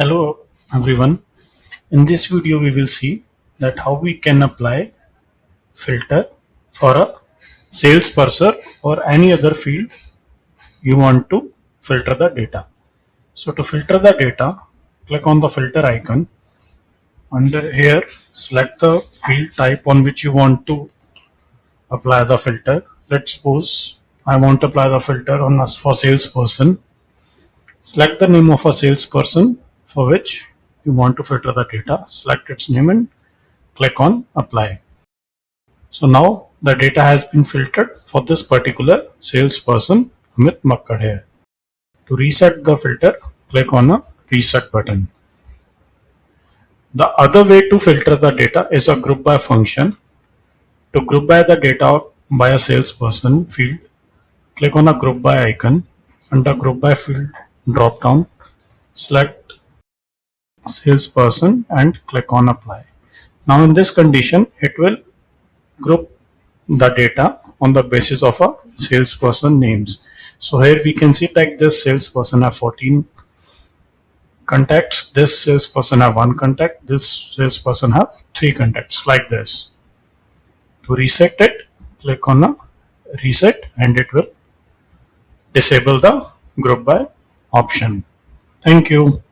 Hello everyone. In this video we will see that how we can apply filter for a salesperson or any other field you want to filter the data. So to filter the data, click on the filter icon. Under here, select the field type on which you want to apply the filter. Let's suppose I want to apply the filter on us for salesperson. Select the name of a salesperson for which you want to filter the data. Select its name and click on apply. So now the data has been filtered for this particular salesperson Amit Makkad here. To reset the filter, click on a reset button. The other way to filter the data is a group by function. To group by the data by a salesperson field, click on a group by icon. Under group by field drop down, select salesperson and click on apply. Now in this condition, it will group the data on the basis of a salesperson names. So here we can see that this salesperson have 14 contacts, this salesperson have 1 contact, this salesperson have 3 contacts, like this. To reset it, click on a reset and it will disable the group by option. Thank you.